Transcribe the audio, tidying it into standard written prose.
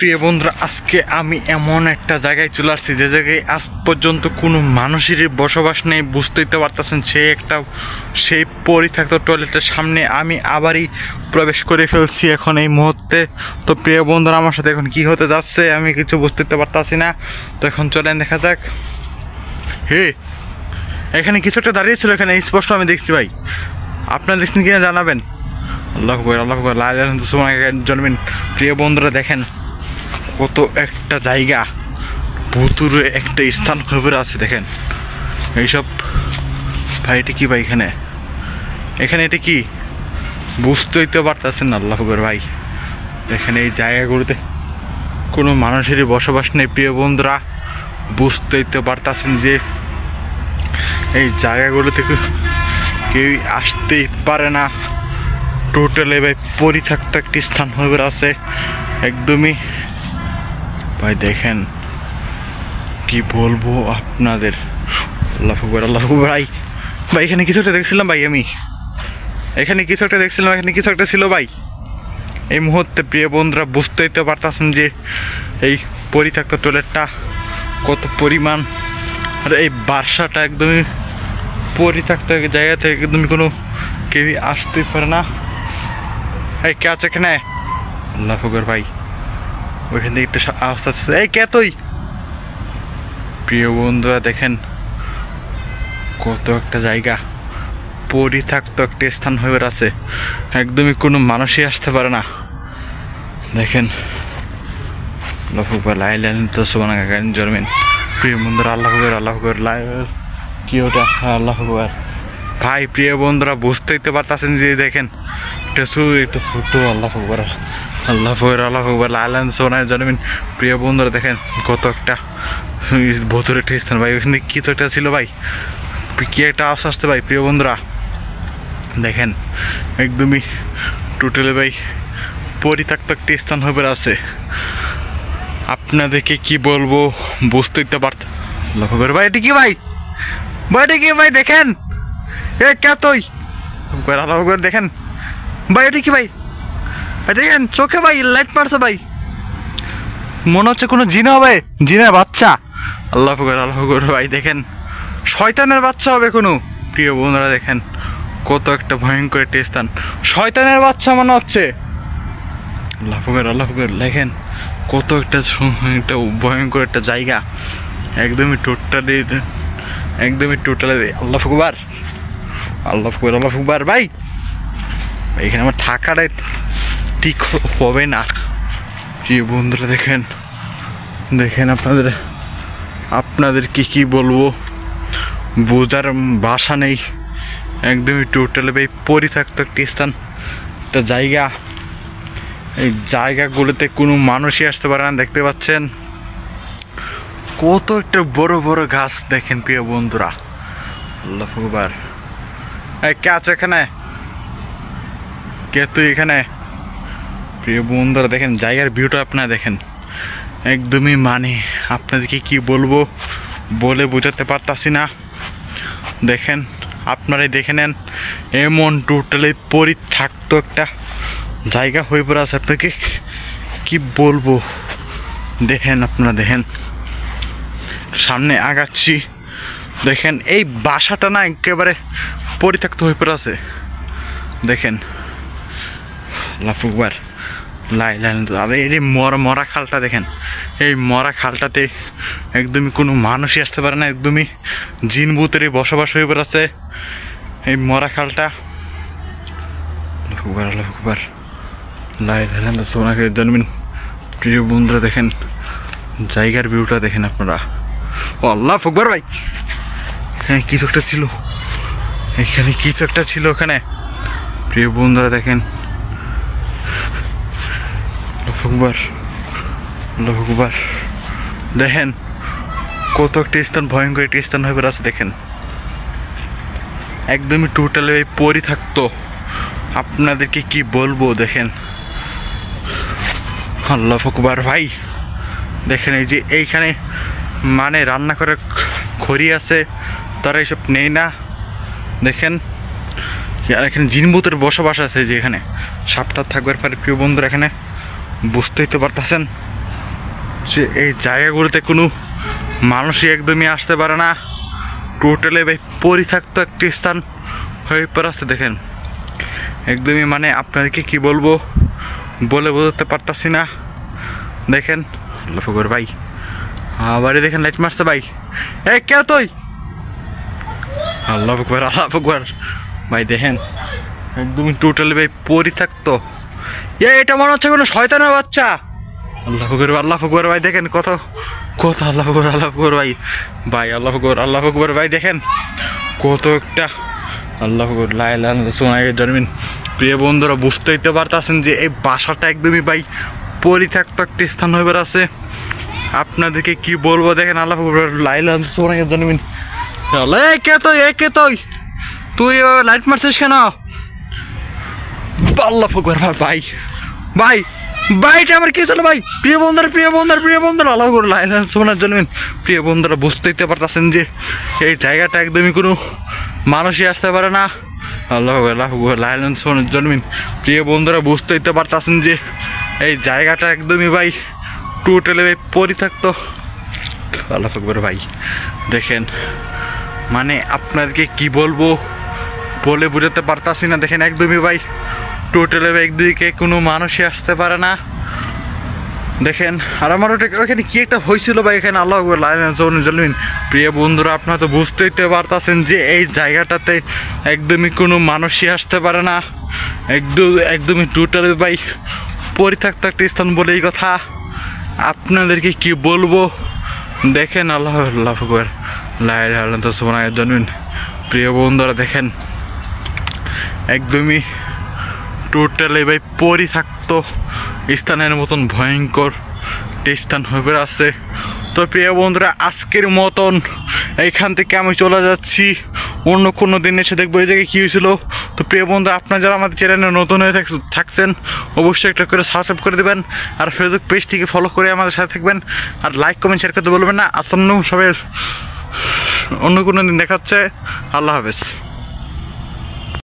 প্রিয় বন্ধুরা, আজকে আমি এমন একটা জায়গায় চলে আসছি যে জায়গায় আজ পর্যন্ত কোনো মানুষেরই বসবাস নেই। বুঝতেই তো পারতেছেন, সেই পরিত্যক্ত টয়লেটের সামনে আমি আবারই প্রবেশ করে ফেলছি এখন এই মুহূর্তে। তো প্রিয় বন্ধুরা, আমার সাথে এখন কি হতে যাচ্ছে আমি কিছু বুঝতে পারতাছি না। তো এখন চলেন দেখা যাক। হে, এখানে কিছু একটা দাঁড়িয়েছিল, এখানে স্পষ্ট আমি দেখছি ভাই। আপনারা দেখছেন কিনা জানাবেন। আল্লাহ আকবার জন্মিন। প্রিয় বন্ধুরা দেখেন, কত একটা জায়গা, ভুতুরে একটা স্থান খবর আছে দেখেন। এইসব ভাই, এটা কি ভাই? এখানে এটা কি বুঝতেই তো পারতেছেন না। আল্লাহ আকবার ভাই, এখানে এই জায়গাগুলোতে কোনো মানুষেরই বসবাস নেই। প্রিয় বন্ধুরা, বুঝতেই তো পারতেছেন যে এই জায়গাগুলোতে কেউই আসতেই পারে না। টোটালি ভাই পরিত্যক্ত একটি স্থান হয়ে আছে একদমই ভাই। দেখেন কি বলবো আপনাদের। আল্লাহ আকবার ভাই। ভাই এখানে কিছু একটা দেখছিলাম ভাই, এখানে কিছু একটা ছিল ভাই এই মুহূর্তে। প্রিয় বন্ধুরা, বুঝতেই তো পারতেছেন যে এই পরিত্যক্ত টয়লেটটা কত পরিমাণ, আর এই বাসাটা একদমই পরিত্যক্ত জায়গা থেকে একদমই কোনো কেউই আসতেই পারে না। এই কে আছে এখানে? আল্লাহ আকবার ভাই, ওইখান থেকে একটা আওয়াজ আছে। এই কে তুই? প্রিয় বন্ধুরা দেখেন, কত একটা জায়গা পরিত্যক্ত একটা স্থান হয়ে আছে, একদমই কোনো মানুষই আসতে পারে না। দেখেন আল্লাহ আকবার জন্মেন। প্রিয় বন্ধুরা, আল্লাহ আকবার কি ওটা? আল্লাহ আকবার ভাই। প্রিয় বন্ধুরা, বুঝতেই তো পারতেছেন যে দেখেন একটা ছোট আল্লাহ আকবার সোনায় জন্মিন। প্রিয় বন্ধুরা দেখেন, কত একটা ভুতুরে একটা স্থান ভাই। ওইখানে কিছু একটা ছিল ভাই, কি একটা আওয়াজ আসতে ভাই। প্রিয় বন্ধুরা দেখেন, একদমই টোটালি ভাই পরিত্যক্ত একটা স্থান হয়ে আছে। আপনাদেরকে কি বলবো, বুঝতেই তো পারত। লক্ষ্য করে ভাই, এটা কি ভাই? এটা কি ভাই? দেখেন এ কে তুই? দেখেন ভাই, এটা কি ভাই? দেখেন চোখে ভাই লাইট মারছে ভাই, মনে হচ্ছে কোনো জিন হবে, জিনের বাচ্চা। আল্লাহ আকবার ভাই। দেখেন শয়তানের বাচ্চা হবে কোনো। প্রিয় বন্ধুরা দেখেন, কত একটা ভয়ঙ্কর একটা স্থান, শয়তানের বাচ্চা মনে হচ্ছে। আল্লাহ আকবার দেখেন, কত একটা ভয়ঙ্কর একটা জায়গা, একদমই টোটালি আল্লাহ আকবার ভাই। এখানে আমার থাকাটাই ঠিক হবে না। প্রিয় বন্ধুরা দেখেন আপনাদের কি বলবো, বোঝার ভাষা নেই। একদমই টোটালি ভাই পরিত্যক্ত একটি স্থান, একটা জায়গা। এই জায়গাগুলোতে কোনো মানুষই আসতে পারে না। দেখতে পাচ্ছেন কত একটা বড় বড় গাছ দেখেন। প্রিয় বন্ধুরা, আল্লাহ আকবার। কে আছে এখানে? কে তুই এখানে? প্রিয় বন্ধুরা দেখেন, জায়গার ভিউটা আপনারা দেখেন, একদমই আপনাদেরকে কি বলবো বলে বোঝাতে পারতাছি না। দেখেন, আপনারাই দেখে নেন, এমন টোটালি পরিত্যক্ত একটা জায়গা হয়ে পড়ে আছে। আপনাকে কি বলবো, দেখেন আপনারা দেখেন, সামনে আগাচ্ছি। দেখেন এই বাসাটা না একেবারে পরিত্যক্ত হয়ে পড়ে আছে। দেখেন আল্লাহ আকবার এই মরা খালটা দেখেন, এই মরা খালটাতে একদমই কোনো মানুষই আসতে পারে না, একদমই জিন ভূতের বসবাস হয়ে পড়েছে এই মরা খালটা। আল্লাহ আকবার সোনাকে জন্মিন। প্রিয় বন্ধুরা দেখেন, জায়গার ভিউটা দেখেন আপনারা। ও আল্লাহ আকবার ভাই, হ্যাঁ কিছু একটা ছিল এখানে, কিছু একটা ছিল ওখানে। প্রিয় বন্ধুরা দেখেন, আল্লাহ আকবার দেখেন, কত একটা স্থান, ভয়ঙ্কর একটা স্থান হয়ে আছে। দেখেন একদমই টোটালি পরিত্যক্ত। আপনাদেরকে কি বলবো, দেখেন আল্লাহ আকবার ভাই। দেখেন এই যে এইখানে রান্না করে খড়ি আছে, তারা এইসব নেই না। দেখেন আর এখানে জিনভূতের বসবাস আছে, যে এখানে সাপটা থাকবার পারে। প্রিয় বন্ধুরা এখানে বুঝতেই তো পারতেছেন। যে এই জায়গাগুলোতে কোনো মানুষই একদমই আসতে পারে না। টোটালি ভাই পরিত্যক্ত একটি স্থান হয়ে পড়েছে। দেখেন একদমই মানে আপনাদেরকে কি বলবো বলে বোঝাতে পারতাছি না। দেখেন আল্লাহ ফুকর ভাই আবারই দেখেন লাইট মারছে ভাই। এ কে তুই? আল্লাহ ফুকর ভাই দেখেন একদমই টোটালি ভাই পরিত্যক্ত। এটা মনে হচ্ছে কোনো শয়তানের বাচ্চা। আল্লাহ ফুকর ভাই দেখেন কত কত আল্লাহ ফুকর ভাই ভাই আল্লাহ ফুকর ভাই দেখেন কত একটা আল্লাহ ফুকর লাইলাহিল্লাহ জন্মিন। প্রিয় বন্ধুরা বুঝতেই তো পারতেছেন যে এই বাসাটা একদমই ভাই পরিত্যক্ত একটি স্থান হয়ে আছে। আপনাদেরকে কি বলবো দেখেন আল্লাহ ফুকর লাইলাহিল্লাহ জন্মিন। কে তুই এভাবে লাইট মারছিস কেন? আল্লাহ ফুকর ভাই ভাই ভাইটা আমার কি চলো ভাই। প্রিয় বন্ধুরা আল্লাহ ফুকর লাইলাহিল্লাহ জন্মিন। প্রিয় বন্ধুরা বুঝতেই তো পারতেছেন যে এই জায়গাটা একদমই কোনো মানুষই আসতে পারে না। আল্লাহ ফুকর লাইলাহিল্লাহ জন্মিন। প্রিয় বন্ধুরা বুঝতেই তো পারতেছেন যে এই জায়গাটা একদমই ভাই টোটালি ভাই পরিত্যক্ত। আল্লাহ ফুকর ভাই দেখেন মানে আপনাদেরকে কি বলবো বলে বোঝাতে পারতাছি না। দেখেন একদমই ভাই টোটালি ভাই একদিকে কোনো মানুষই আসতে পারে না। দেখেন আর আমার ওখানে কি একটা হয়েছিল ভাই এখানে আল্লাহ জলমিন। প্রিয় বন্ধুরা আপনারা তো বুঝতেই তো পারতেছেন যে এই জায়গাটাতে একদমই কোনো মানুষই আসতে পারে না। একদমই টোটালি ভাই পরিত্যক্ত একটা স্থান বলে এই কথা। আপনাদেরকে কি বলবো দেখেন আল্লাহ ফুকর লাইলাহিল্লাহ জন্মিন। প্রিয় বন্ধুরা দেখেন একদমই টোটালি ভাই পরিত্যক্ত স্থানের মতন ভয়ঙ্কর স্থান হয়ে আছে। তো প্রিয় বন্ধুরা আজকের মতন এইখান থেকে আমি চলে যাচ্ছি। অন্য কোনো দিন এসে দেখবো এই জায়গায় কী হয়েছিল। তো প্রিয় বন্ধুরা আপনারা যারা আমাদের চ্যানেলে নতুন হয়ে থাকছেন অবশ্যই একটা করে সাবস্ক্রাইব করে দেবেন আর ফেসবুক পেজটিকে ফলো করে আমাদের সাথে থাকবেন আর লাইক কমেন্ট শেয়ার করতে বলবেন না। আসন্ন সবাই অন্য কোনো দিন দেখা হচ্ছে। আল্লাহ হাফেজ।